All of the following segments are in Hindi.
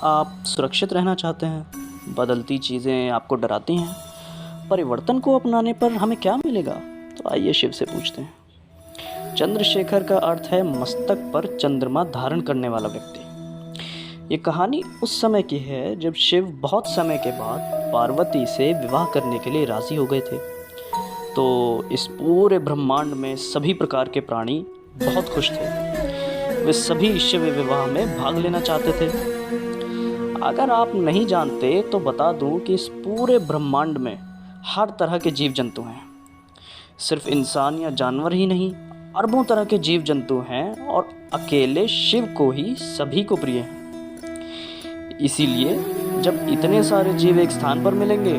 आप सुरक्षित रहना चाहते हैं, बदलती चीज़ें आपको डराती हैं, परिवर्तन को अपनाने पर हमें क्या मिलेगा? तो आइए शिव से पूछते हैं। चंद्रशेखर का अर्थ है मस्तक पर चंद्रमा धारण करने वाला व्यक्ति। ये कहानी उस समय की है जब शिव बहुत समय के बाद पार्वती से विवाह करने के लिए राज़ी हो गए थे। तो इस पूरे ब्रह्मांड में सभी प्रकार के प्राणी बहुत खुश थे। वे सभी शिव विवाह में भाग लेना चाहते थे। अगर आप नहीं जानते तो बता दूं कि इस पूरे ब्रह्मांड में हर तरह के जीव जंतु हैं। सिर्फ इंसान या जानवर ही नहीं, अरबों तरह के जीव जंतु हैं और अकेले शिव को ही सभी को प्रिय हैं। इसीलिए जब इतने सारे जीव एक स्थान पर मिलेंगे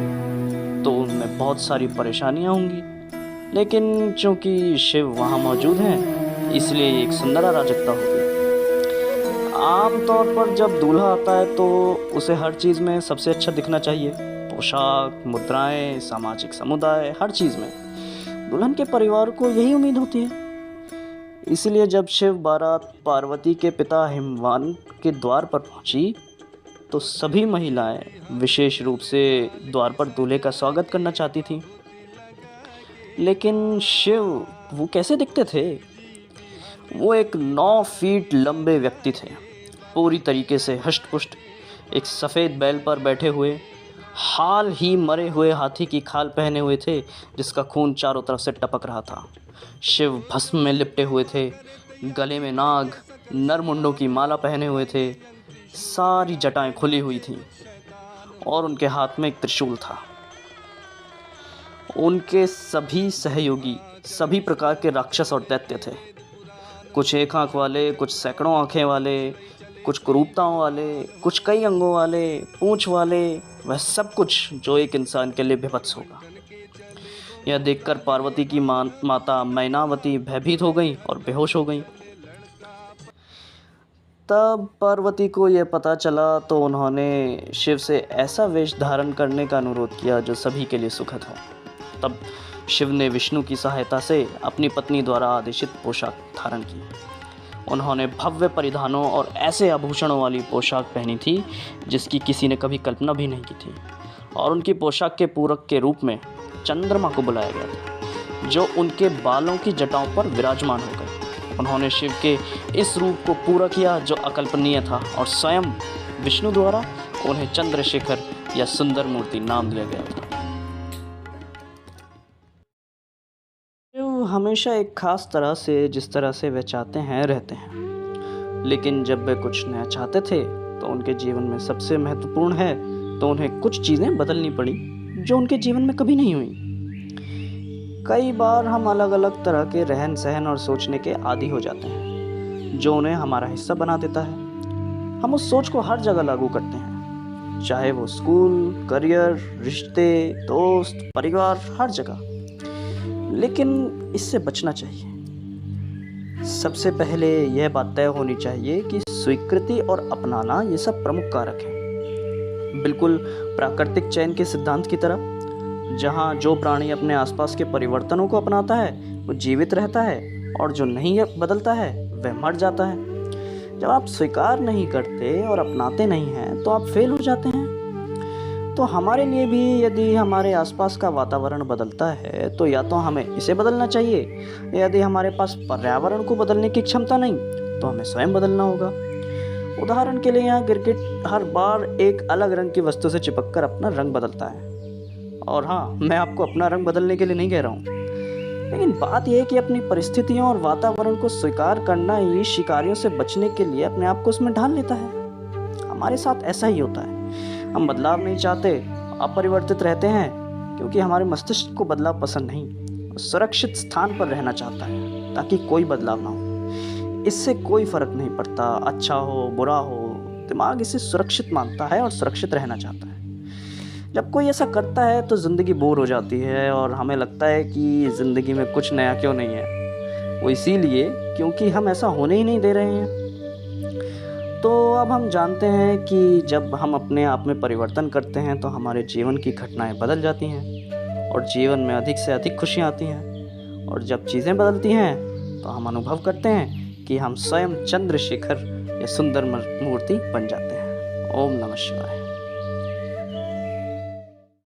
तो उनमें बहुत सारी परेशानियां होंगी, लेकिन चूंकि शिव वहाँ मौजूद हैं इसलिए एक सुंदर अराजकता होगी। आमतौर पर जब दूल्हा आता है तो उसे हर चीज़ में सबसे अच्छा दिखना चाहिए। पोशाक, मुद्राएं, सामाजिक समुदाय, हर चीज़ में दुल्हन के परिवार को यही उम्मीद होती है। इसलिए जब शिव बारात पार्वती के पिता हिमवान के द्वार पर पहुंची तो सभी महिलाएं विशेष रूप से द्वार पर दूल्हे का स्वागत करना चाहती थीं। लेकिन शिव वो कैसे दिखते थे? वो एक 9 फीट लंबे व्यक्ति थे, पूरी तरीके से हष्ट-पुष्ट, एक सफ़ेद बैल पर बैठे हुए, हाल ही मरे हुए हाथी की खाल पहने हुए थे जिसका खून चारों तरफ से टपक रहा था। शिव भस्म में लिपटे हुए थे, गले में नाग, नरमुंडों की माला पहने हुए थे, सारी जटाएं खुली हुई थीं और उनके हाथ में एक त्रिशूल था। उनके सभी सहयोगी सभी प्रकार के राक्षस और दैत्य थे। कुछ एक आंख वाले, कुछ सैकड़ों आंखें वाले, कुछ कुरूपताओं वाले, कुछ कई अंगों वाले, पूंछ वाले, वह सब कुछ जो एक इंसान के लिए विभत्स होगा। यह देखकर पार्वती की माता मैनावती भयभीत हो गई और बेहोश हो गई। तब पार्वती को यह पता चला तो उन्होंने शिव से ऐसा वेश धारण करने का अनुरोध किया जो सभी के लिए सुखद हो। तब शिव ने विष्णु की सहायता से अपनी पत्नी द्वारा आदेशित पोशाक धारण की। उन्होंने भव्य परिधानों और ऐसे आभूषणों वाली पोशाक पहनी थी जिसकी किसी ने कभी कल्पना भी नहीं की थी, और उनकी पोशाक के पूरक के रूप में चंद्रमा को बुलाया गया था जो उनके बालों की जटाओं पर विराजमान हो गए। उन्होंने शिव के इस रूप को पूरा किया जो अकल्पनीय था, और स्वयं विष्णु द्वारा उन्हें चंद्रशेखर या सुंदर मूर्ति नाम दिया गया था। शिव हमेशा एक खास तरह से, जिस तरह से वे चाहते हैं, रहते हैं। लेकिन जब वे कुछ नया चाहते थे तो उनके जीवन में सबसे महत्वपूर्ण है तो उन्हें कुछ चीज़ें बदलनी पड़ी जो उनके जीवन में कभी नहीं हुई। कई बार हम अलग अलग तरह के रहन सहन और सोचने के आदी हो जाते हैं जो उन्हें हमारा हिस्सा बना देता है। हम उस सोच को हर जगह लागू करते हैं, चाहे वो स्कूल, करियर, रिश्ते, दोस्त, परिवार, हर जगह। लेकिन इससे बचना चाहिए। सबसे पहले यह बात तय होनी चाहिए कि स्वीकृति और अपनाना ये सब प्रमुख कारक हैं। बिल्कुल प्राकृतिक चयन के सिद्धांत की तरह, जहाँ जो प्राणी अपने आसपास के परिवर्तनों को अपनाता है वो जीवित रहता है और जो नहीं बदलता है वह मर जाता है। जब आप स्वीकार नहीं करते और अपनाते नहीं हैं तो आप फेल हो जाते हैं। तो हमारे लिए भी यदि हमारे आसपास का वातावरण बदलता है तो या तो हमें इसे बदलना चाहिए, यदि हमारे पास पर्यावरण को बदलने की क्षमता नहीं तो हमें स्वयं बदलना होगा। उदाहरण के लिए यहाँ गिरगिट हर बार एक अलग रंग की वस्तु से चिपककर अपना रंग बदलता है। और हाँ, मैं आपको अपना रंग बदलने के लिए नहीं कह रहा हूँ, लेकिन बात यह है कि अपनी परिस्थितियों और वातावरण को स्वीकार करना ही शिकारियों से बचने के लिए अपने आप को उसमें ढाल लेता है। हमारे साथ ऐसा ही होता है। हम बदलाव नहीं चाहते, अपरिवर्तित रहते हैं क्योंकि हमारे मस्तिष्क को बदलाव पसंद नहीं, सुरक्षित स्थान पर रहना चाहता है ताकि कोई बदलाव ना हो। इससे कोई फर्क नहीं पड़ता, अच्छा हो बुरा हो, दिमाग इसे सुरक्षित मानता है और सुरक्षित रहना चाहता है। जब कोई ऐसा करता है तो ज़िंदगी बोर हो जाती है और हमें लगता है कि ज़िंदगी में कुछ नया क्यों नहीं है। वो इसीलिए क्योंकि हम ऐसा होने ही नहीं दे रहे हैं। तो अब हम जानते हैं कि जब हम अपने आप में परिवर्तन करते हैं तो हमारे जीवन की घटनाएं बदल जाती हैं और जीवन में अधिक से अधिक खुशियाँ आती हैं। और जब चीज़ें बदलती हैं तो हम अनुभव करते हैं कि हम स्वयं चंद्रशेखर या सुंदर मूर्ति बन जाते हैं। ओम नमः शिवाय।